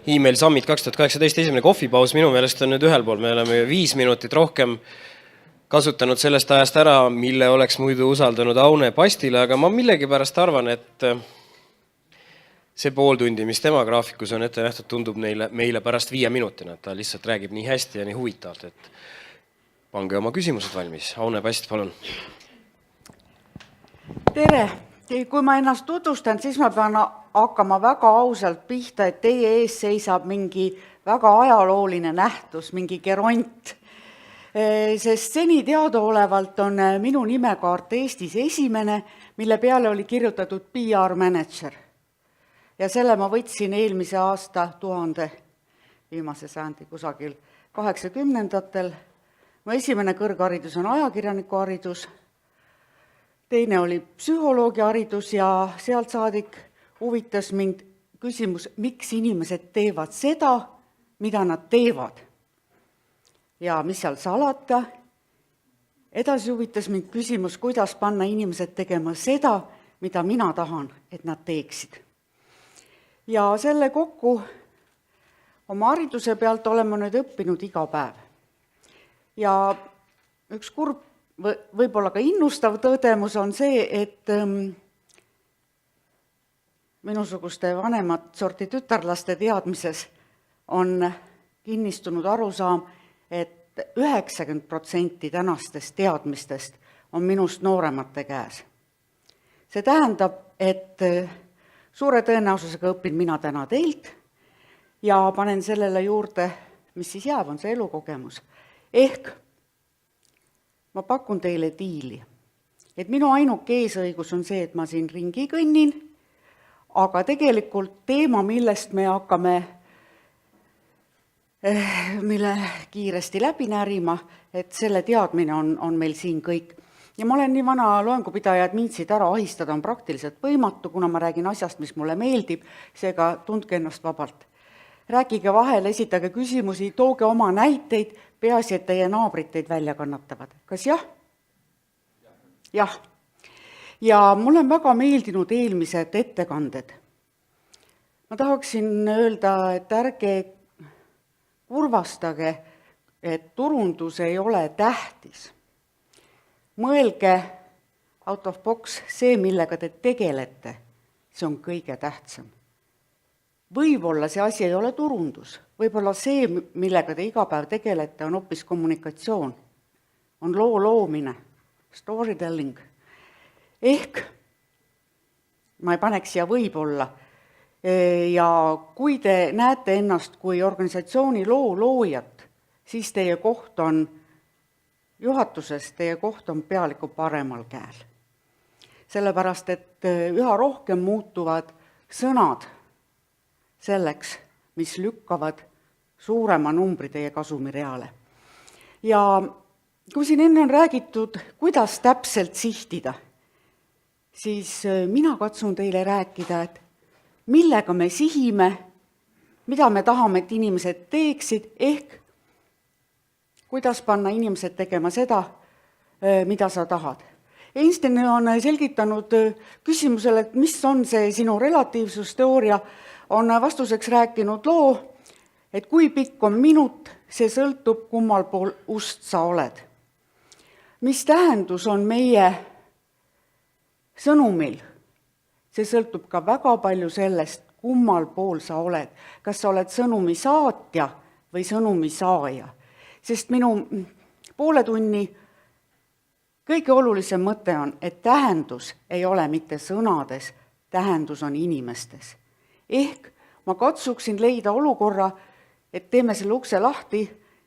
Email Summit 2018 esimene kohvipaus minu meelest on nüüd ühel pool. Me oleme 5 minutit rohkem kasutanud sellest ajast ära, mille oleks muidu usaldanud Aune Pastile, aga ma millegipärast arvan, et see pool tundi, mis tema graafikus on ette nähtud, tundub meile pärast 5 minutina. Ta lihtsalt räägib nii hästi ja nii huvitavalt, et pange oma küsimused valmis. Aune Past, palun. Tere! Kui ma ennast tutvustan, siis ma pean hakkama väga ausalt pihta, et teie ees seisab mingi väga ajalooline nähtus, mingi geront. Sest seni teadaolevalt on minu nimekaart Eestis esimene, mille peale oli kirjutatud PR manager. Ja selle ma võtsin eelmise aasta 1000, viimase sajandi kusagil 80-ndatel. Mu esimene kõrgharidus on ajakirjaniku haridus, teine oli psühholoogi haridus ja sealt saadik huvitas mind küsimus, miks inimesed teevad seda, mida nad teevad. Ja mis seal salata, edasi huvitas mind küsimus, kuidas panna inimesed tegema seda, mida mina tahan, et nad teeksid. Ja selle kokku oma hariduse pealt olen ma nüüd õppinud iga päev. Ja üks kurb, võib-olla ka innustav tõdemus on see, et minusuguste vanemat sorti tütarlaste teadmises on kinnistunud arusaam, et 90% tänastest teadmistest on minust nooremate käes. See tähendab, et suure tõenäosusega õpin mina täna teilt ja panen sellele juurde, mis siis jääb, on see elukogemus. Ehk ma pakun teile diili, et minu ainuke eesõigus on see, et ma siin ringi kõnnin, aga tegelikult teema, millest me hakkame mille kiiresti läbi närima, et selle teadmine on meil siin kõik. Ja ma olen nii vana loengupidaja, et mind siit ära ahistada on praktiliselt võimatu, kuna ma räägin asjast, mis mulle meeldib, seega tundke ennast vabalt. Rääkige vahel, esitage küsimusi, tooge oma näiteid, peaasi, et teie naabrid teid välja kannatavad. Kas jah? Jah. Ja mulle on väga meeldinud eelmised ettekanded. Ma tahaksin öelda, et ärge kurvastage, et turundus ei ole tähtis. Mõelge out of box see, millega te tegelete, see on kõige tähtsam. Võib-olla see asi ei ole turundus, võib-olla see, millega te iga päev tegelete, on hoopis kommunikatsioon, on loo loomine, storytelling. Ehk, ma ei paneks siia võib-olla, ja kui te näete ennast kui organisatsiooni loojat, siis teie koht on juhatuses, teie koht on pealiku paremal käel. Sellepärast, et üha rohkem muutuvad sõnad selleks, mis lükkavad suurema numbri teie kasumireale. Ja kui siin enne on räägitud, kuidas täpselt sihtida, siis mina katsun teile rääkida, et millega me sihime, mida me tahame, et inimesed teeksid, ehk kuidas panna inimesed tegema seda, mida sa tahad. Einstein on selgitanud küsimusele, et mis on see sinu relatiivsusteooria, on vastuseks rääkinud loo, et kui pikk on minut, see sõltub, kummal pool ust sa oled. Mis tähendus on meie sõnumil? See sõltub ka väga palju sellest, kummal pool sa oled. Kas sa oled sõnumi saatja või sõnumi saaja? Sest minu poole tunni kõige olulisem mõte on, et tähendus ei ole mitte sõnades, tähendus on inimestes. Ehk ma katsuksin leida olukorra, et teeme selle ukse lahti,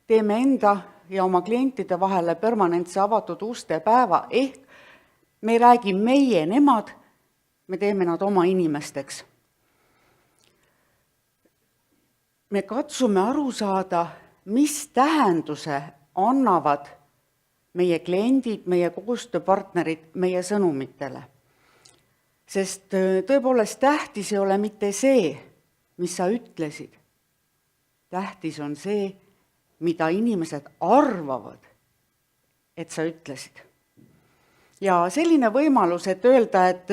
teeme enda ja oma klientide vahele permanentse avatud uste päeva, ehk me ei räägi meie, nemad, me teeme nad oma inimesteks. Me katsume aru saada, mis tähenduse annavad meie kliendid, meie koostööpartnerid meie sõnumitele. Sest tõepoolest tähtis ei ole mitte see, mis sa ütlesid. Tähtis on see, mida inimesed arvavad, et sa ütlesid. Ja selline võimalus, et öelda, et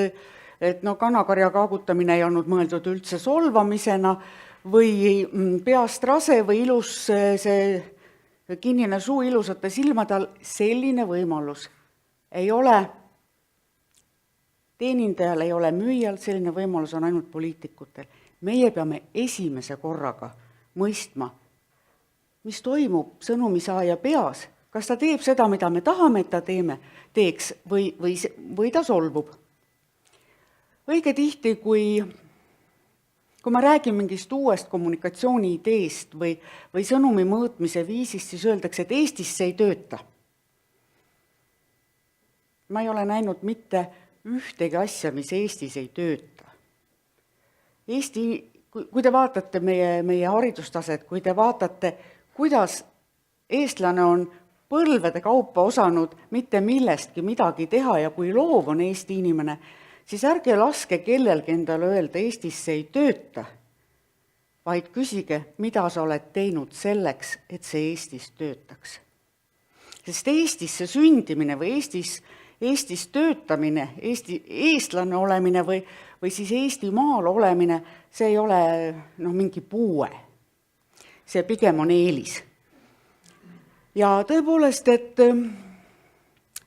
kanakarja kaagutamine ei olnud mõeldud üldse solvamisena või peast rase või ilus see kinnine suu ilusate silmade all, selline võimalus ei ole teenindajal, ei ole müüjal, selline võimalus on ainult poliitikutel. Meie peame esimese korraga mõistma, mis toimub sõnumisaaja peas, kas ta teeb seda, mida me tahame, et ta teeks või ta solvub. Õige tihti, kui ma räägin mingist uuest kommunikatsiooni ideest või sõnumi mõõtmise viisist, siis öeldakse, et Eestis see ei tööta. Ma ei ole näinud mitte ühtegi asja, mis Eestis ei tööta. Kui te vaatate meie haridustaset, kui te vaatate, kuidas eestlane on põlvede kaupa osanud mitte millestki midagi teha ja kui loov on Eesti inimene, siis ärge laske kellelgi endale öelda, Eestis see ei tööta, vaid küsige, mida sa oled teinud selleks, et see Eestis töötaks. Sest Eestisse sündimine või Eestis töötamine, eestlane olemine või siis Eestimaal olemine, see ei ole mingi puue. See pigem on eelis. Ja tõepoolest, et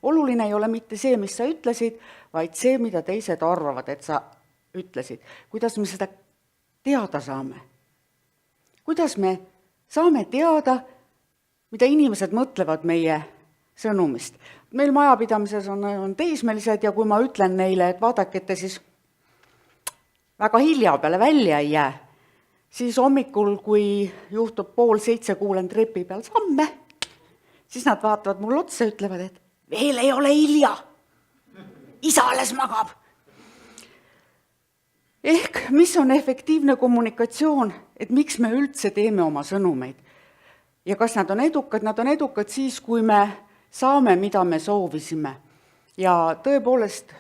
oluline ei ole mitte see, mis sa ütlesid, vaid see, mida teised arvavad, et sa ütlesid. Kuidas me seda teada saame? Kuidas me saame teada, mida inimesed mõtlevad meie sõnumist? Meil majapidamises on teismelised ja kui ma ütlen neile, et vaadake, et te siis väga hilja peale välja ei jää, siis hommikul, kui juhtub 6:30, kuulen trepi peal samme, siis nad vaatavad mul otsa ja ütlevad, et veel ei ole hilja, isa alles magab. Ehk mis on efektiivne kommunikatsioon, et miks me üldse teeme oma sõnumeid? Ja kas nad on edukad? Nad on edukad siis, kui me saame, mida me soovisime. Ja tõepoolest,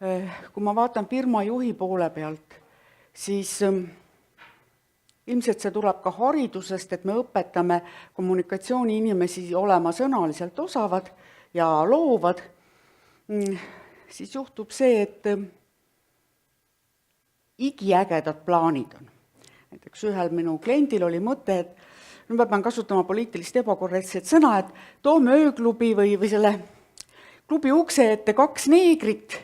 kui ma vaatan firma juhi poole pealt, siis ilmselt see tuleb ka haridusest, et me õpetame kommunikatsiooni inimesi olema sõnaliselt osavad ja loovad, siis juhtub see, et igiägedad plaanid on. Näiteks ühel minu kliendil oli mõte, et ma pean kasutama poliitilist ebakorrektset sõna, et toome ööklubi või selle klubi ukse ette 2 neegrit,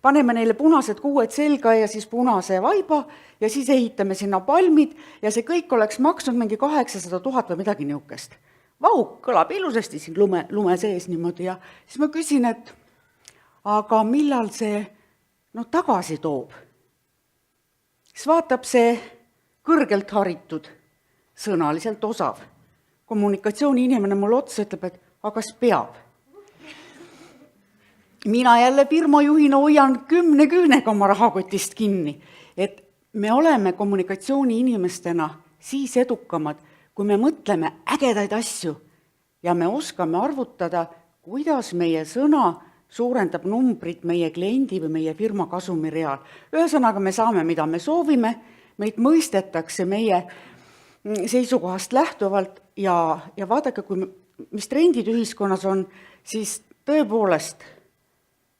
paneme neile punased kuued selga ja siis punase vaiba ja siis ehitame sinna palmid ja see kõik oleks maksnud mingi 800 000 või midagi niukest. Vau, kõlab ilusasti siin lume sees niimoodi ja siis ma küsin, et aga millal see tagasi toob? Siis vaatab see kõrgelt haritud, sõnaliselt osav kommunikatsiooni inimene mulle otsa ütleb, et aga kas peab? Mina jälle firmajuhina hoian 10 küünega oma rahakotist kinni, et me oleme kommunikatsiooni inimestena siis edukamad, kui me mõtleme ägedaid asju ja me oskame arvutada, kuidas meie sõna suurendab numbrit meie kliendi või meie firma kasumireal. Ühesõnaga me saame, mida me soovime, meid mõistetakse meie seisukohast lähtuvalt ja vaadake, mis trendid ühiskonnas on, siis tõepoolest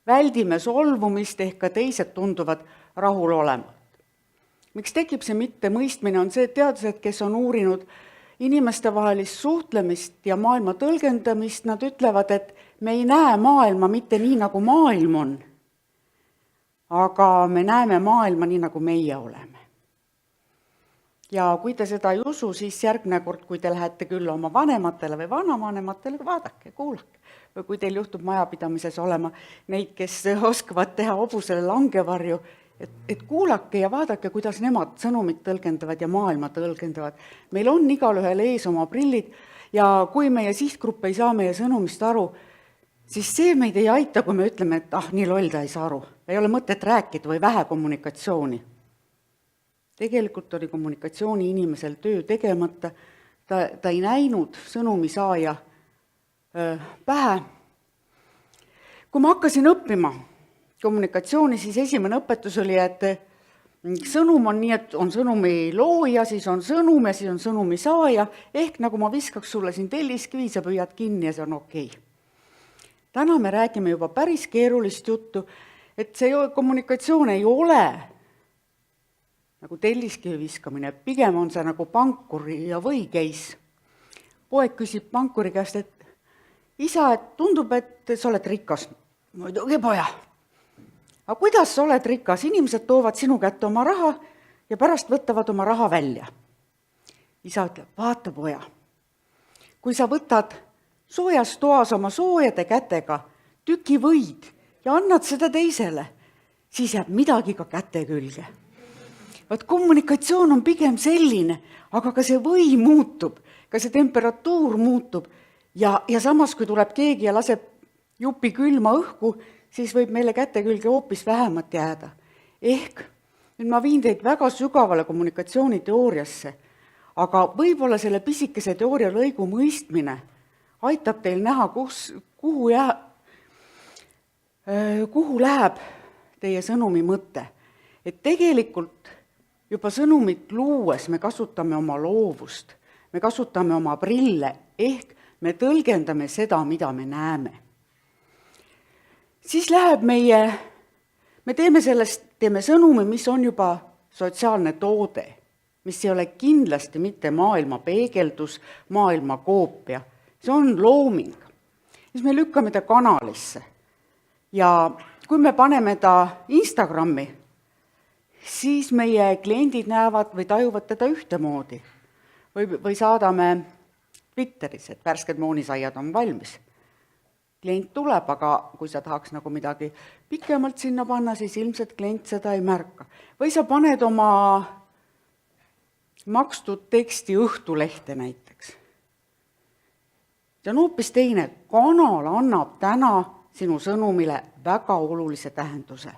väldime solvumist ehk ka teised tunduvad rahul olemat. Miks tekib see mitte mõistmine, on see, et teadlased, kes on uurinud inimestevahelist suhtlemist ja maailma tõlgendamist, nad ütlevad, et me ei näe maailma mitte nii, nagu maailm on, aga me näeme maailma nii, nagu meie oleme. Ja kui te seda ei usu, siis järgmine kord, kui te lähete küll oma vanematele või vanavanematele, vaadake, kuulake. Või kui teil juhtub majapidamises olema neid, kes oskavad teha hobusele langevarju, et kuulake ja vaadake, kuidas nemad sõnumit tõlgendavad ja maailma tõlgendavad. Meil on igalühel ees oma prillid ja kui meie sihtgrupp ei saa meie sõnumist aru, siis see meid ei aita, kui me ütleme, et nii loll ta ei saa aru. Ei ole mõtet rääkida või vähe kommunikatsiooni. Tegelikult oli kommunikatsiooni inimesel töö tegemata, ta ei näinud sõnumisaaja pähe. Kui ma hakkasin õppima kommunikatsiooni, siis esimene õpetus oli, et sõnum on nii, et on sõnumi looja, siis on sõnum ja siis on sõnumi saaja, ehk nagu ma viskaks sulle siin telliskivi, sa püüad kinni ja see on okei. Täna me räägime juba päris keerulist juttu, et see kommunikatsioon ei ole nagu telliskivi viskamine, pigem on see nagu pankuri ja või case. Poeg küsib pankuri käest, et isa, et tundub, et sa oled rikas. Muidugi poja. Aga kuidas sa oled rikas? Inimesed toovad sinu kätte oma raha ja pärast võtavad oma raha välja. Isa ütleb, vaata poja, kui sa võtad soojas toas oma soojade kätega tüki võid ja annad seda teisele, siis jääb midagi ka käte külge. Vaat kommunikatsioon on pigem selline, aga ka see või muutub, ka see temperatuur muutub ja samas, kui tuleb keegi ja laseb jupi külma õhku, siis võib meile käte külge hoopis vähemat jääda. Ehk nüüd ma viin teid väga sügavale kommunikatsiooniteooriasse, aga võib-olla selle pisikese teooria lõigu mõistmine aitab teil näha, kuhu läheb teie sõnumi mõte. Et tegelikult juba sõnumit luues me kasutame oma loovust, me kasutame oma prille, ehk me tõlgendame seda, mida me näeme. Siis läheb me teeme sõnumi, mis on juba sotsiaalne toode, mis ei ole kindlasti mitte maailma peegeldus, maailma koopia. See on looming. Siis me lükkame ta kanalisse. Ja kui me paneme ta Instagrami, siis meie kliendid näevad või tajuvad teda ühtemoodi. Või saadame Twitteris, et värsked moonisaiad on valmis. Klient tuleb, aga kui sa tahaks nagu midagi pikemalt sinna panna, siis ilmselt klient seda ei märka. Või sa paned oma makstud teksti Õhtulehte näiteks. See on hoopis teine. Kanal annab täna sinu sõnumile väga olulise tähenduse.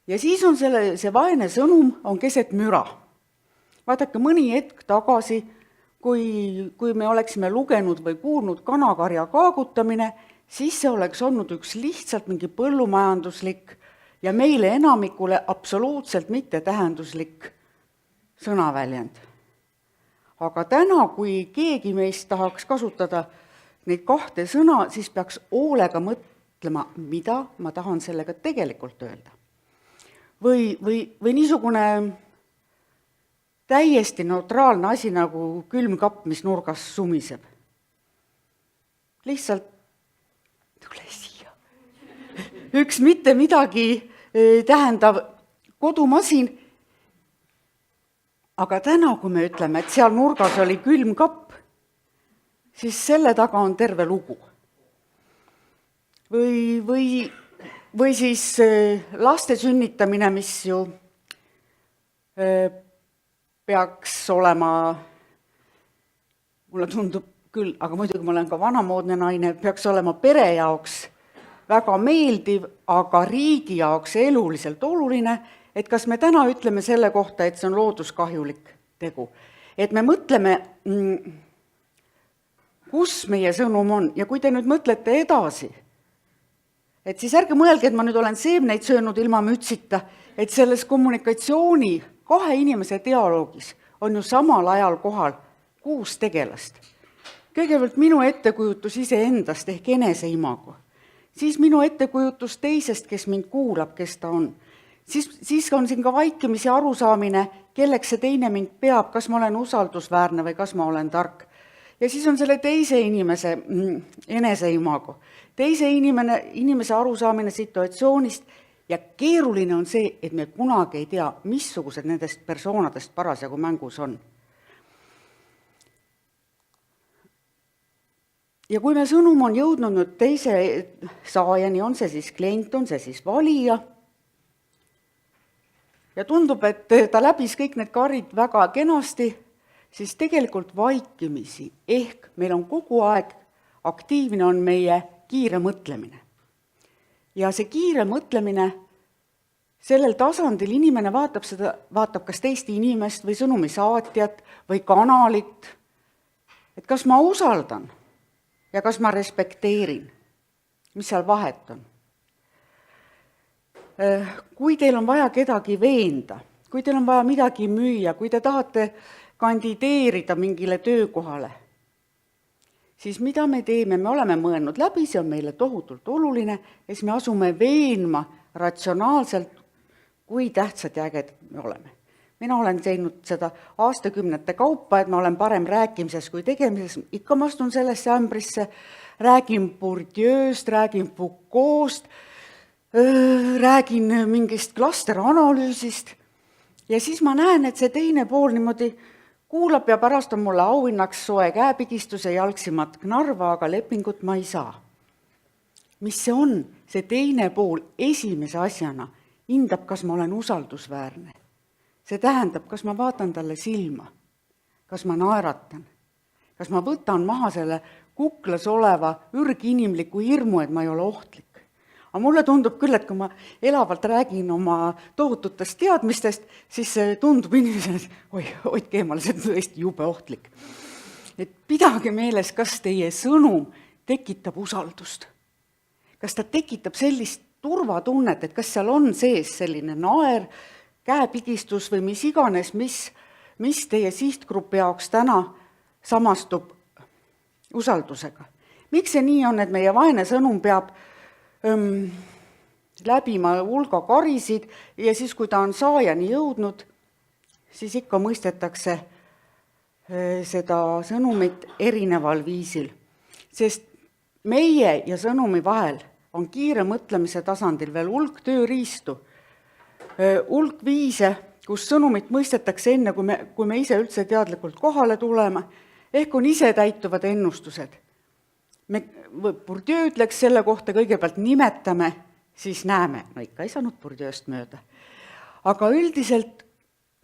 Ja siis on see vaene sõnum on keset müra. Vaadake, mõni hetk tagasi, kui me oleksime lugenud või kuulnud kanakarja kaagutamine, siis see oleks olnud üks lihtsalt mingi põllumajanduslik ja meile enamikule absoluutselt mitte tähenduslik sõnaväljend. Aga täna, kui keegi meist tahaks kasutada neid kahte sõna, siis peaks hoolega mõtlema, mida ma tahan sellega tegelikult öelda. Või niisugune täiesti neutraalne asi nagu külmkapp, mis nurgas sumiseb. Lihtsalt tule siia. Üks mitte midagi tähendav kodumasin. Aga täna, kui me ütleme, et seal nurgas oli külmkapp, siis selle taga on terve lugu. Või siis laste sünnitamine, mis ju peaks olema, mulle tundub küll, aga muidugi ma olen ka vanamoodne naine, peaks olema pere jaoks väga meeldiv, aga riigi jaoks eluliselt oluline, et kas me täna ütleme selle kohta, et see on looduskahjulik tegu. Et me mõtleme, kus meie sõnum on. Ja kui te nüüd mõtlete edasi, et siis ärge mõelge, et ma nüüd olen seemneid söönud ilma mütsita, et selles kommunikatsiooni kahe inimese dialoogis on ju samal ajal kohal 6 tegelast. Kõigepealt minu ettekujutus iseendast ehk eneseimago. Siis minu ettekujutus teisest, kes mind kuulab, kes ta on. Siis on siin ka vaikimisi arusaamine, kelleks see teine mind peab, kas ma olen usaldusväärne või kas ma olen tark. Ja siis on selle teise inimese eneseimago. Teise inimese arusaamine situatsioonist ja keeruline on see, et me kunagi ei tea, missugused nendest persoonadest parasjagu mängus on. Ja kui me sõnum on jõudnud nüüd teise saajani, on see siis klient, on see siis valija, ja tundub, et ta läbis kõik need karid väga kenasti, siis tegelikult vaikimisi, ehk meil on kogu aeg aktiivne on meie kiire mõtlemine. Ja see kiire mõtlemine, sellel tasandil inimene vaatab kas teist inimest või sõnumi saatjat või kanalit, et kas ma usaldan ja kas ma respekteerin, mis seal vahet on. Kui teil on vaja kedagi veenda, kui teil on vaja midagi müüa, kui te tahate kandideerida mingile töökohale, siis mida me teeme? Me oleme mõelnud läbi, see on meile tohutult oluline, ja siis me asume veenma ratsionaalselt, kui tähtsad ja ägedad me oleme. Mina olen teinud seda aastakümnete kaupa, et ma olen parem rääkimises kui tegemises. Ikka ma astun sellesse ämbrisse, räägin Bourdieu'st, räägin Foucault'st, räägin mingist klasteranalüüsist ja siis ma näen, et see teine pool niimoodi kuulab ja pärast on mulle auhinnaks soe käepigistuse jalgsimat knarva, aga lepingut ma ei saa. Mis see on? See teine pool esimese asjana hindab, kas ma olen usaldusväärne. See tähendab, kas ma vaatan talle silma, kas ma naeratan, kas ma võtan maha selle kuklas oleva ürginimliku hirmu, et ma ei ole ohtlik. Aga mulle tundub küll, et kui ma elavalt räägin oma tohututest teadmistest, siis see tundub inimesele, et hoidke eemale, see on tõesti jube ohtlik. Et pidage meeles, kas teie sõnum tekitab usaldust. Kas ta tekitab sellist turvatunnet, et kas seal on sees selline naer, käepigistus või mis iganes, mis teie sihtgrupi jaoks täna samastub usaldusega. Miks see nii on, et meie vaene sõnum peab läbima hulga karisid ja siis, kui ta on saajani jõudnud, siis ikka mõistetakse seda sõnumit erineval viisil. Sest meie ja sõnumi vahel on kiire mõtlemise tasandil veel hulk tööriistu, hulk viise, kus sõnumit mõistetakse enne, kui me ise üldse teadlikult kohale tuleme, ehk on ise täituvad ennustused. Bourdieu ütleks selle kohta kõigepealt nimetame, siis näeme. No ikka ei saanud Bourdieu'st mööda. Aga üldiselt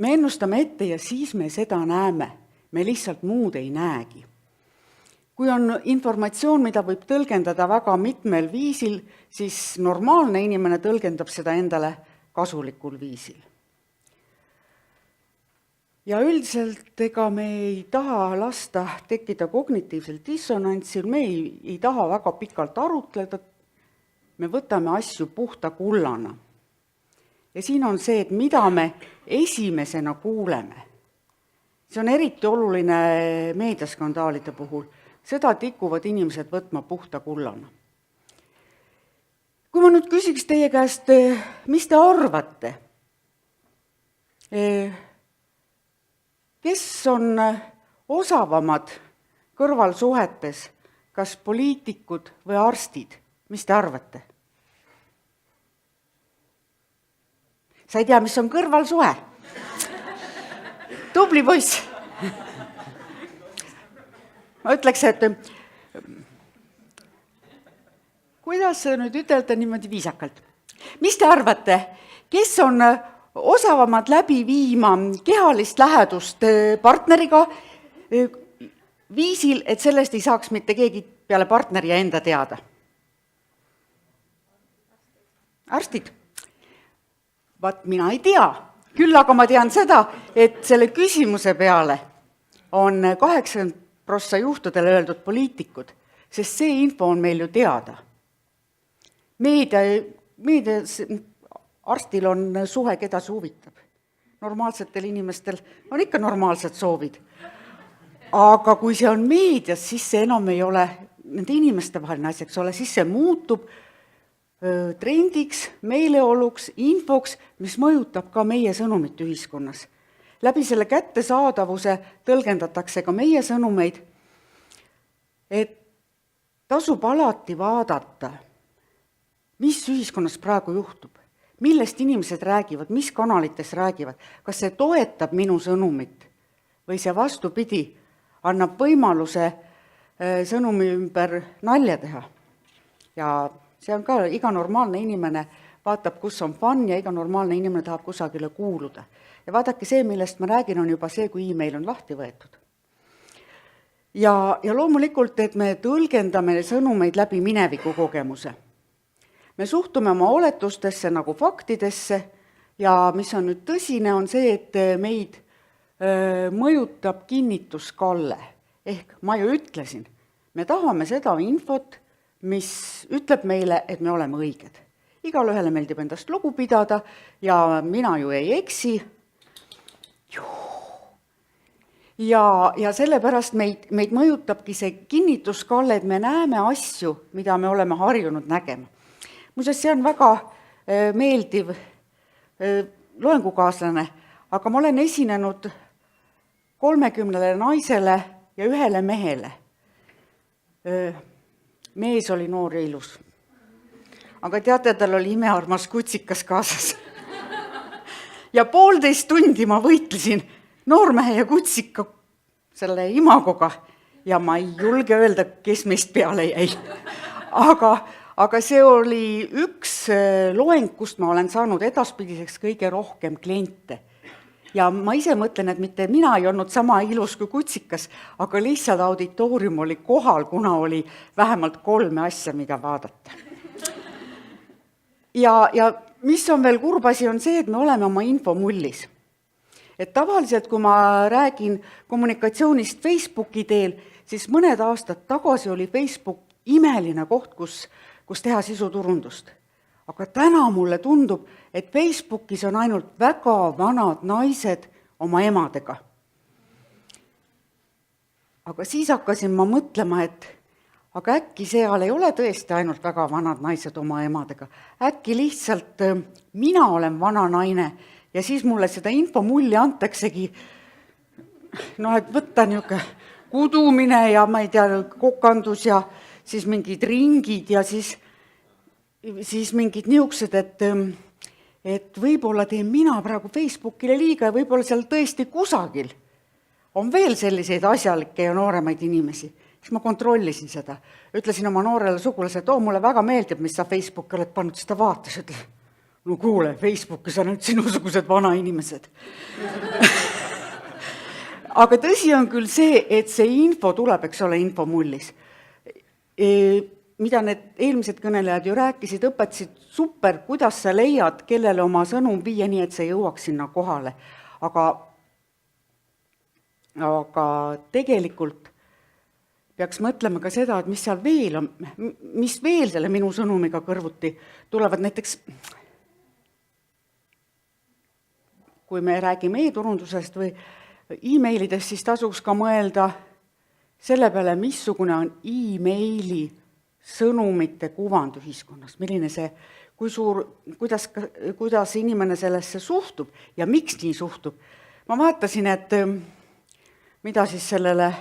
me ennustame ette ja siis me seda näeme. Me lihtsalt muud ei näegi. Kui on informatsioon, mida võib tõlgendada väga mitmel viisil, siis normaalne inimene tõlgendab seda endale kasulikul viisil. Ja üldiselt ega me ei taha lasta tekkida kognitiivsel dissonantsil, me ei taha väga pikalt arutleda, me võtame asju puhta kullana. Ja siin on see, et mida me esimesena kuuleme. See on eriti oluline meediaskandaalide puhul. Seda tikuvad inimesed võtma puhta kullana. Kui ma nüüd küsiks teie käest, mis te arvate? Kes on osavamad kõrvalsuhetes, kas poliitikud või arstid? Mis te arvate? Sa ei tea, mis on kõrvalsuhe? Tubli poiss! Ma ütleks, et kuidas nüüd ütelda niimoodi viisakalt? Mis te arvate, kes on osavamad läbi viima kehalist lähedust partneriga viisil, et sellest ei saaks mitte keegi peale partneri ja enda teada? Arstid? Vaat mina ei tea. Küll aga ma tean seda, et selle küsimuse peale on 80% juhtudele öeldud poliitikud, sest see info on meil ju teada. Meedias arstil on suhe, keda see huvitab. Normaalsetel inimestel on ikka normaalsed soovid. Aga kui see on meedias, siis see enam ei ole nende inimeste vaheline asjaks ole, siis see muutub trendiks, meeleoluks, infoks, mis mõjutab ka meie sõnumit ühiskonnas. Läbi selle kättesaadavuse tõlgendatakse ka meie sõnumeid, et tasub alati vaadata, mis ühiskonnas praegu juhtub, millest inimesed räägivad, mis kanalites räägivad, kas see toetab minu sõnumit või see vastupidi annab võimaluse sõnumi ümber nalja teha. Ja see on ka, iga normaalne inimene vaatab, kus on fun ja iga normaalne inimene tahab kusagile kuuluda. Ja vaadake, see, millest ma räägin, on juba see, kui e-mail on lahti võetud. Ja loomulikult, et me tõlgendame sõnumeid läbi mineviku kogemuse. Me suhtume oma oletustesse nagu faktidesse ja mis on nüüd tõsine, on see, et meid mõjutab kinnituskalle. Ehk ma ju ütlesin, me tahame seda infot, mis ütleb meile, et me oleme õiged. Igal ühele meeldib endast lugu pidada ja mina ju ei eksi. Ja sellepärast meid mõjutabki see kinnituskalle, et me näeme asju, mida me oleme harjunud nägema. Muuseas, see on väga meeldiv loengukaaslane aga ma olen esinenud 30 naisele ja 1 mehele. Mees oli noor ja ilus. Aga teate, tal oli imearmas kutsikas kaasas. Ja 1,5 tundi ma võitlesin noormehe ja kutsika selle imagoga ja ma ei julge öelda, kes meist peale jäi. Aga see oli üks loeng, kust ma olen saanud edaspidiseks kõige rohkem kliente. Ja ma ise mõtlen, et mitte mina ei olnud sama ilus kui kutsikas, aga lihtsalt auditoorium oli kohal, kuna oli vähemalt 3 asja, mida vaadata. Ja mis on veel kurb asi, on see, et me oleme oma infomullis. Et tavaliselt, kui ma räägin kommunikatsioonist Facebooki teel, siis mõned aastad tagasi oli Facebook imeline koht, kus teha sisuturundust. Aga täna mulle tundub, et Facebookis on ainult väga vanad naised oma emadega. Aga siis hakkasin ma mõtlema, et aga äkki seal ei ole tõesti ainult väga vanad naised oma emadega. Äkki lihtsalt mina olen vana naine ja siis mulle seda infomulli antaksegi, et võtta niisugune kudumine ja ma ei tea, kokandus ja siis mingid ringid ja siis mingid niisugused, et võib-olla teen mina praegu Facebookile liiga ja võib-olla seal tõesti kusagil on veel selliseid asjalikke ja nooremaid inimesi. Siis ma kontrollisin seda. Ütlesin oma noorele sugulasele, et mulle väga meeldib, mis sa Facebooki oled pannud, seda vaatas. Ütlesin, no kuule, Facebookis on nüüd sinusugused vana inimesed. Aga tõsi on küll see, et see info tuleb, eks ole, infomullis. Mida need eelmised kõnelejad ju rääkisid, õpetasid super, kuidas sa leiad, kellele oma sõnum viia nii, et see jõuaks sinna kohale. Aga tegelikult peaks mõtlema ka seda, et mis seal veel on, mis veel selle minu sõnumiga kõrvuti tulevad. Näiteks, kui me räägime e-turundusest või e-mailidest, siis tasuks ka mõelda selle peale, missugune on e-maili sõnumite kuvand ühiskonnas, milline see, kui suur, kuidas inimene sellesse suhtub ja miks nii suhtub. Ma vaatasin, et mida siis sellele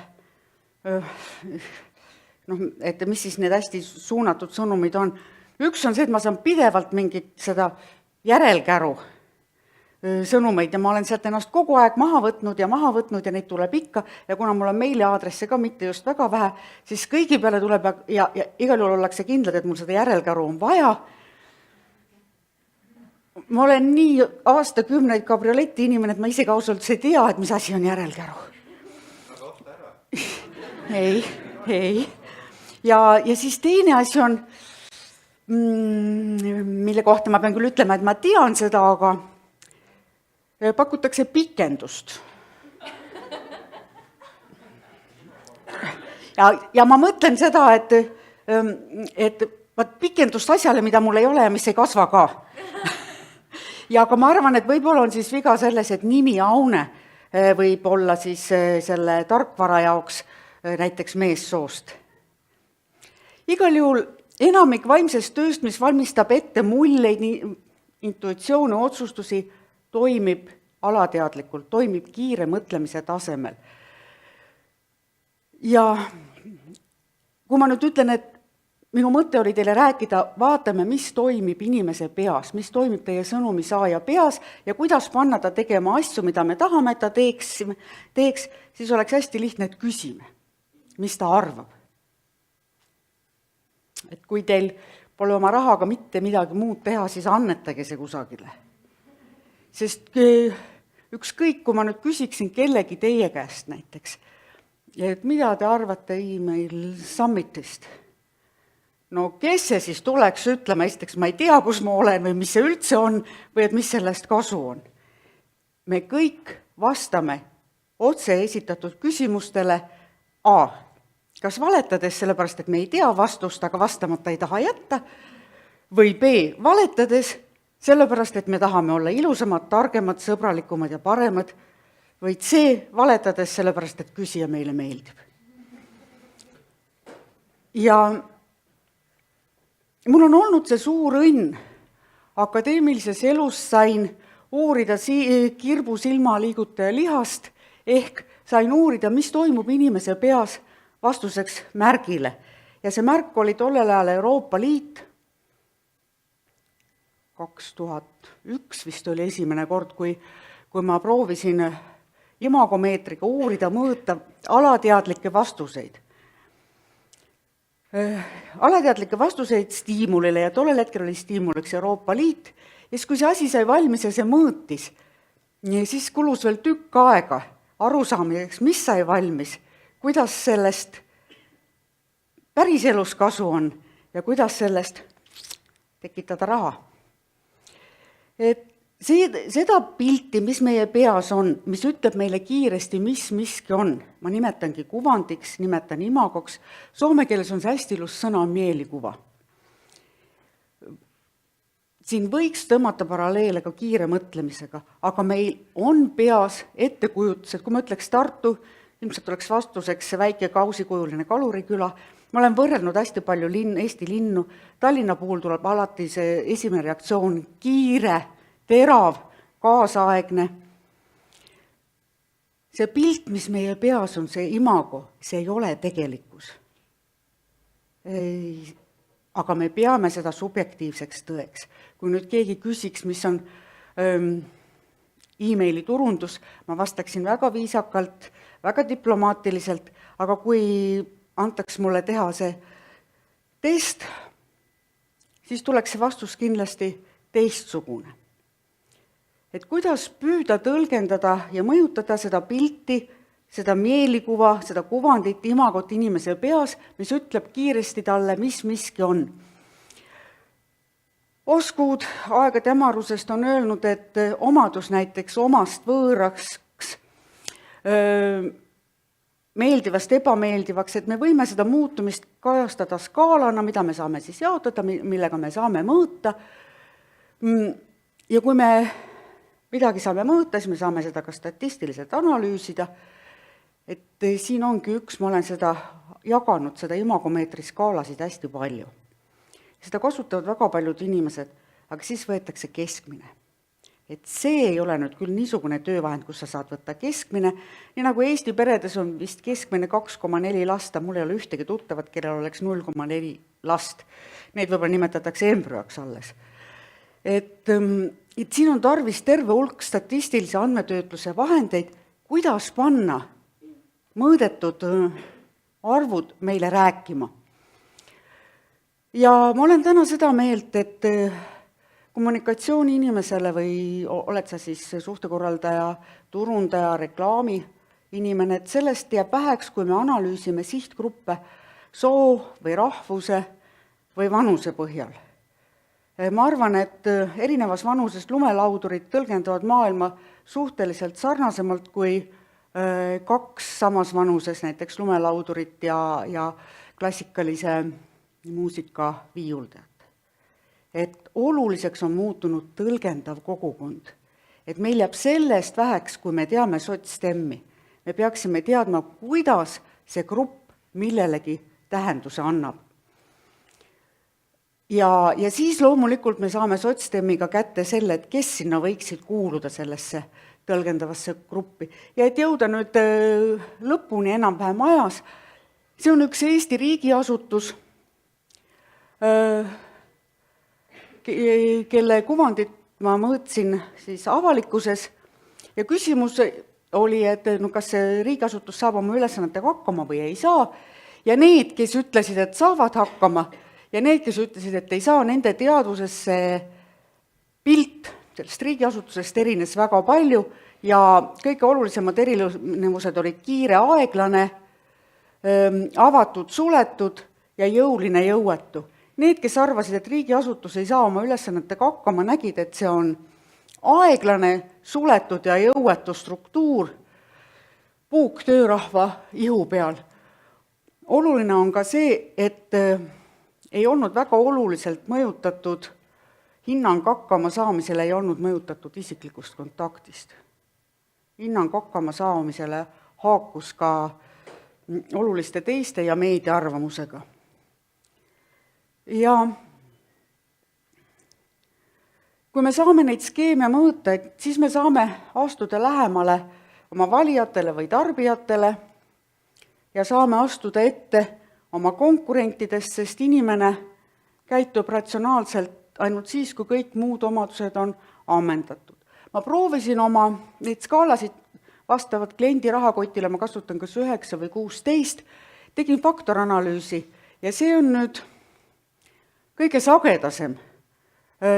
et mis siis need hästi suunatud sõnumid on. Üks on see, et ma saan pidevalt mingit seda järelkäru sõnumeid ja ma olen sealt ennast kogu aeg maha võtnud ja neid tuleb ikka ja kuna mul on meiliaadresse ka mitte just väga vähe, siis kõigi peale tuleb ja igal juhul ollakse kindlad, et mul seda järelkäru on vaja. Ma olen nii aastakümneid kabrioleti inimene, et ma isegi ausalt ei tea, et mis asi on järelkäru. Ei. Ja siis teine asi on, mille kohta ma pean küll ütlema, et ma tean seda, aga pakutakse pikendust. Ja ma mõtlen seda, et pikendust asjale, mida mul ei ole ja mis ei kasva ka. Ja aga ma arvan, et võib-olla on siis viga selles, et nimi Aune võib olla siis selle tarkvara jaoks näiteks meessoost. Igal juhul enamik vaimsest tööst, mis valmistab ette mulleid, intuitsioone, otsustusi, toimib alateadlikult, toimib kiire mõtlemise tasemel. Ja kui ma nüüd ütlen, et minu mõte oli teile rääkida, vaatame, mis toimib inimese peas, mis toimib teie sõnumi saaja peas ja kuidas panna ta tegema asju, mida me tahame, et ta teeks, siis oleks hästi lihtne, et küsime, mis ta arvab. Et kui teil pole oma rahaga mitte midagi muud teha, siis annetage see kusagile. Sest ükskõik, kui ma nüüd küsiksin kellegi teie käest näiteks, et mida te arvate e-mail summitist? No kes see siis tuleks ütlema, esiteks ma ei tea, kus ma olen või mis see üldse on või et mis sellest kasu on. Me kõik vastame otse esitatud küsimustele A. Kas valetades sellepärast, et me ei tea vastust, aga vastamata ei taha jätta, või B. Valetades sellepärast, et me tahame olla ilusamad, targemad, sõbralikumad ja paremad, või C. Valetades sellepärast, et küsija meile meeldib. Ja mul on olnud see suur õnn. Akadeemilises elus sain uurida kirbusilma liigutaja lihast, ehk sain uurida, mis toimub inimese peas vastuseks märgile. Ja see märk oli tollel ajal Euroopa Liit, 2001 vist oli esimene kord, kui ma proovisin imagomeetriga uurida, mõõta alateadlikke vastuseid. Alateadlikke vastuseid stiimulile ja tollel hetkel oli stiimuliks Euroopa Liit. Ja siis, kui see asi sai valmis ja see mõõtis, siis kulus veel tükk aega arusaamiseks, mis sai valmis, kuidas sellest päriselus kasu on ja kuidas sellest tekitada raha. Et seda pilti, mis meie peas on, mis ütleb meile kiiresti, mis miski on, ma nimetangi kuvandiks, nimetan imagoks, soome keeles on see hästi ilus sõna mielikuva. Siin võiks tõmmata paralleele ka kiire mõtlemisega, aga meil on peas ettekujutused, kui ma ütleks Tartu, ilmselt oleks vastuseks see väike kausikujuline Kaluriküla. Ma olen võrrelnud hästi palju Eesti linnu. Tallinna puhul tuleb alati see esimene reaktsioon kiire, terav, kaasaegne. See pilt, mis meie peas on, see imago, see ei ole tegelikkus. Aga me peame seda subjektiivseks tõeks. Kui nüüd keegi küsiks, mis on e-maili turundus, ma vastaksin väga viisakalt, väga diplomaatiliselt, aga kui antaks mulle teha see test, siis tuleks see vastus kindlasti teistsugune. Et kuidas püüda tõlgendada ja mõjutada seda pilti, seda mielikuva, seda kuvandit, imagot inimese peas, mis ütleb kiiresti talle, mis miski on. Oskud aegade hämarusest on öelnud, et omadus näiteks omast võõraks, meeldivast ebameeldivaks, et me võime seda muutumist kajastada skaalana, mida me saame siis jaotada, millega me saame mõõta. Ja kui me midagi saame mõõta, siis me saame seda ka statistiliselt analüüsida. Et siin ongi üks, ma olen seda jaganud, seda imagomeetri skaalasid hästi palju. Seda kasutavad väga paljud inimesed, aga siis võetakse keskmine. Et see ei ole nüüd küll niisugune töövahend, kus sa saad võtta keskmine. Nii nagu Eesti peredes on vist keskmine 2,4 lasta, mul ei ole ühtegi tuttavat, kellel oleks 0,4 last. Neid võib-olla nimetatakse embrüoks alles. Et siin on tarvis terve hulk statistilise andmetöötluse vahendeid, kuidas panna mõõdetud arvud meile rääkima. Ja ma olen täna seda meelt, et kommunikatsiooni inimesele või oled sa siis suhtekorraldaja, turundaja, reklaami inimene, et sellest jääb väheks, kui me analüüsime sihtgruppe soo või rahvuse või vanuse põhjal. Ma arvan, et erinevas vanuses lumelaudurid tõlgendavad maailma suhteliselt sarnasemalt kui kaks samas vanuses, näiteks lumelaudurit ja klassikalise muusika viiuldajat. Et oluliseks on muutunud tõlgendav kogukond. Et meil jääb sellest väheks, kui me teame sotstemmi. Me peaksime teadma, kuidas see grupp millelegi tähenduse annab. Ja siis loomulikult me saame sotstemmiga kätte selle, et kes sinna võiksid kuuluda sellesse tõlgendavasse gruppi. Ja et jõuda nüüd lõpuni enam-vähem ajas, see on üks Eesti riigiasutus, kelle kuvandit ma mõõtsin siis avalikkuses ja küsimus oli, et kas see riigiasutus saab oma ülesannetega hakkama või ei saa ja need, kes ütlesid, et saavad hakkama ja need, kes ütlesid, et ei saa, nende teadvuses see pilt sellest riigiasutusest erines väga palju ja kõige olulisemad erinevused olid kiire, aeglane, avatud, suletud ja jõuline, jõuetu. Need, kes arvasid, et riigiasutus ei saa oma ülesannetega hakkama, nägid, et see on aeglane, suletud ja jõuetu struktuur puuk töörahva ihu peal. Oluline on ka see, et ei olnud väga oluliselt mõjutatud, hinnang hakkama saamisele ei olnud mõjutatud isiklikust kontaktist. Hinnang hakkama saamisele haakus ka oluliste teiste ja meedia arvamusega. Ja kui kui me saame neid skeeme mõõta, et siis me saame astuda lähemale oma valijatele või tarbijatele ja saame astuda ette oma konkurentidest, sest inimene käitub ratsionaalselt ainult siis, kui kõik muud omadused on ammendatud. Ma proovisin oma neid skaalasid vastavalt kliendi rahakotile, ma kasutan kas 9 või 16, tegin faktoranalüüsi ja see on nüüd kõige sagedasem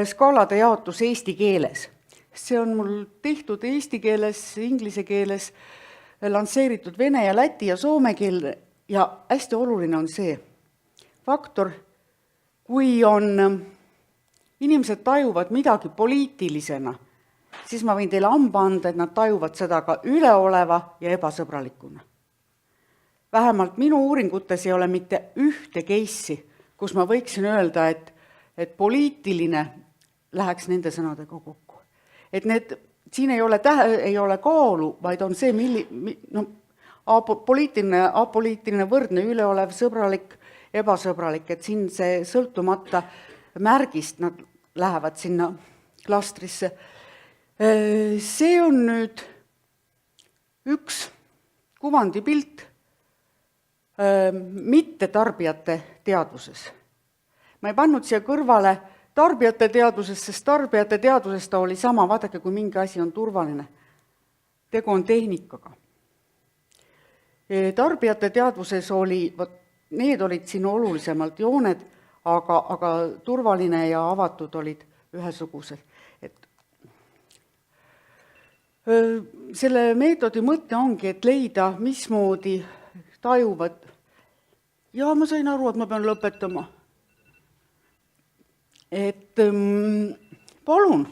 skaalade jaotus eesti keeles. See on mul tehtud eesti keeles, inglise keeles, lansseeritud vene ja läti ja soome keele ja hästi oluline on see faktor, kui inimesed tajuvad midagi poliitilisena, siis ma võin teile amba anda, et nad tajuvad seda ka üleoleva ja ebasõbralikuna. Vähemalt minu uuringutes ei ole mitte ühte case'i, kus ma võiksin öelda, et poliitiline läheks nende sõnadega kokku. Et siin ei ole kaalu, vaid on see, poliitiline, apoliitiline, võrdne, üleolev, sõbralik, ebasõbralik, et siin see sõltumata märgist nad lähevad sinna klastrisse. See on nüüd üks kuvandipilt mitte tarbijate teadvuses. Ma ei pannud siia kõrvale tarbijate teadvusest, sest tarbijate teadvusest ta oli sama, vaadake, kui mingi asi on turvaline. Tegu on tehnikaga. Tarbijate teadvuses need olid siin olulisemalt jooned, aga turvaline ja avatud olid ühesugused. Selle meetodi mõte ongi, et leida, mismoodi tajuvad. Ja ma sain aru, et ma pean lõpetama. Palun.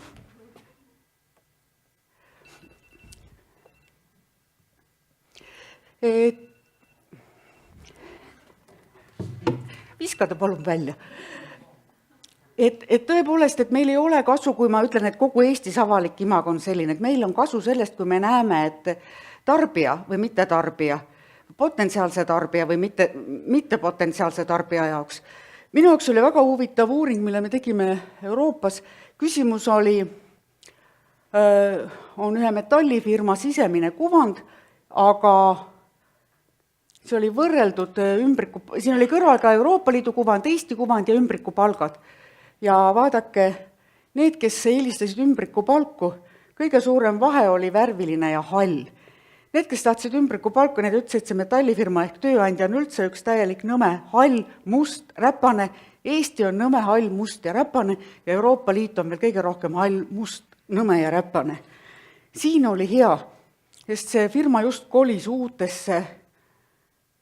Viskada palun välja. Et tõepoolest, et meil ei ole kasu, kui ma ütlen, et kogu Eestis avalik imag on selline, et meil on kasu sellest, kui me näeme, et tarbija või mitte tarbija, potentsiaalse tarbija või mitte potentsiaalse tarbija jaoks. Minu jaoks oli väga huvitav uuring, mille me tegime Euroopas. Küsimus oli, on ühe metallifirma sisemine kuvand, aga see oli võrreldud siin oli kõrval ka Euroopa Liidu kuvand, Eesti kuvand ja ümbrikupalgad. Ja vaadake, need, kes eelistasid ümbrikupalku, kõige suurem vahe oli värviline ja hall. Need, kes tahtsid ümbrikupalku, need ütlesid, et see metallifirma ehk tööandja on üldse üks täielik nõme, hall, must, räpane. Eesti on nõme, hall, must ja räpane ja Euroopa Liit on veel kõige rohkem hall, must, nõme ja räpane. Siin oli hea, sest see firma just kolis uutesse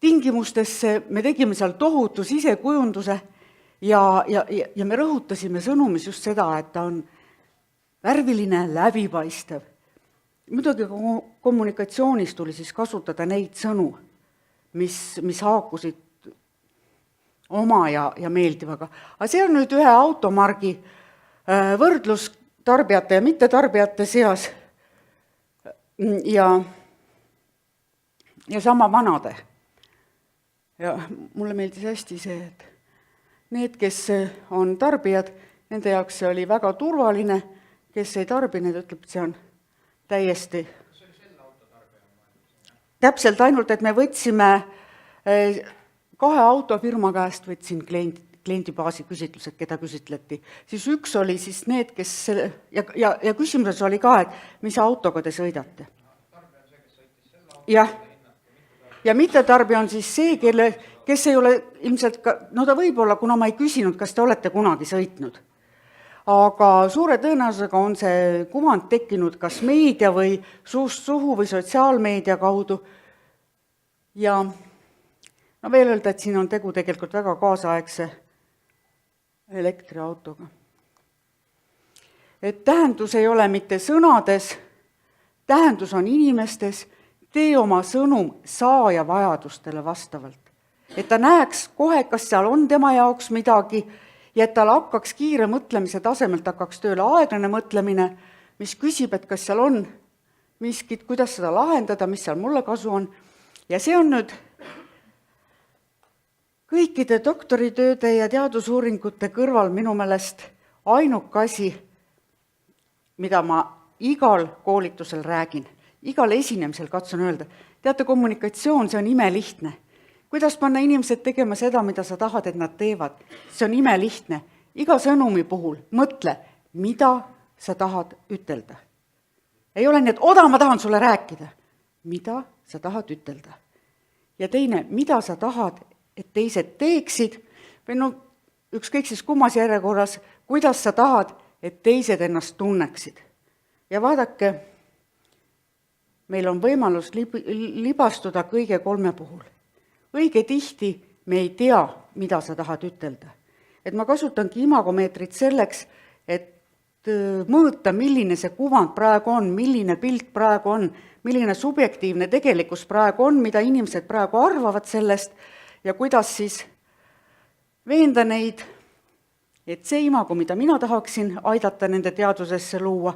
tingimustesse, me tegime seal tohutu sisekujunduse ja me rõhutasime sõnumis just seda, et ta on värviline, läbipaistev. Muidugi kommunikatsioonis tuli siis kasutada neid sõnu, mis haakusid oma ja meeldivaga. Aga see on nüüd ühe automargi võrdlus tarbijate ja mittetarbijate seas ja sama vanade. Ja mulle meeldis hästi see, et need, kes on tarbijad, nende jaoks see oli väga turvaline, kes ei tarbi, need ütleb, et see on täiesti. Täpselt ainult, et me võtsime 2 autofirma käest, võtsin kliendibaasi küsitlused, keda küsitleti. Siis üks oli siis need, kes ja küsimuses oli ka, et mis autoga te sõidate. Jah. Ja mittetarbija on siis see, kes ei ole ilmselt ta võib olla, kuna ma ei küsinud, kas te olete kunagi sõitnud. Aga suure tõenäosusega on see kuvand tekkinud kas meedia või suust suhu või sotsiaalmeedia kaudu. Ja veel öelda, et siin on tegu tegelikult väga kaasaegse elektriautoga. Et tähendus ei ole mitte sõnades, tähendus on inimestes, tee oma sõnum saaja vajadustele vastavalt. Et ta näeks kohe, kas seal on tema jaoks midagi ja et tal hakkaks kiire mõtlemise tasemelt, hakkaks tööle aeglane mõtlemine, mis küsib, et kas seal on miskit, kuidas seda lahendada, mis seal mulle kasu on. Ja see on nüüd kõikide doktoritööde ja teadusuuringute kõrval minu meelest ainuke asi, mida ma igal koolitusel räägin, igal esinemisel katsun öelda, teate, kommunikatsioon, see on imelihtne. Kuidas panna inimesed tegema seda, mida sa tahad, et nad teevad? See on imelihtne. Iga sõnumi puhul mõtle, mida sa tahad ütelda. Ei ole nii, et oda, ma tahan sulle rääkida. Mida sa tahad ütelda? Ja teine, mida sa tahad, et teised teeksid, või no ükskõik siis kummas järjekorras, kuidas sa tahad, et teised ennast tunneksid. Ja vaadake, meil on võimalus libastuda kõige 3 puhul. Õige tihti me ei tea, mida sa tahad ütelda. Et ma kasutangi imagomeetrit selleks, et mõõta, milline see kuvand praegu on, milline pilt praegu on, milline subjektiivne tegelikkus praegu on, mida inimesed praegu arvavad sellest ja kuidas siis veenda neid, et see imago, mida mina tahaksin aidata nende teadvusesse luua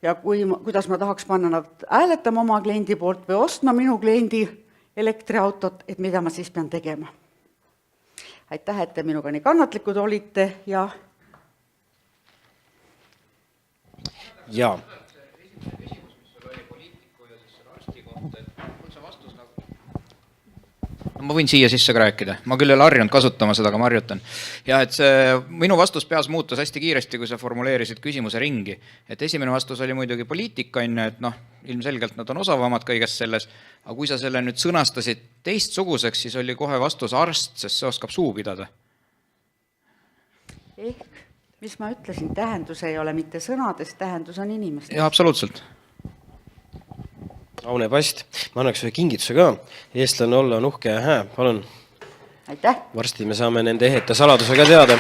ja kuidas ma tahaks panna nad hääletama oma kliendi poolt või ostma minu kliendi elektriautot, et mida ma siis pean tegema. Aitäh, et te minuga nii kannatlikud olite ja... Jaa. Ma võin siia sisse ka rääkida. Ma küll ei ole harjunud kasutama seda, aga ma harjutan. Ja et see, minu vastus peas muutus hästi kiiresti, kui sa formuleerisid küsimuse ringi. Et esimene vastus oli muidugi poliitika, et ilmselgelt nad on osavamad kõigest selles, aga kui sa selle nüüd sõnastasid teistsuguseks, siis oli kohe vastus arst, sest see oskab suu pidada. Ehk, mis ma ütlesin, tähendus ei ole mitte sõnades, tähendus on inimestes. Ja absoluutselt. Aune Past, ma annaks ühe kingituse ka. Eestlane olla on uhke ja hää, palun. Aitäh! Varsti me saame nende ehete saladuse ka teada.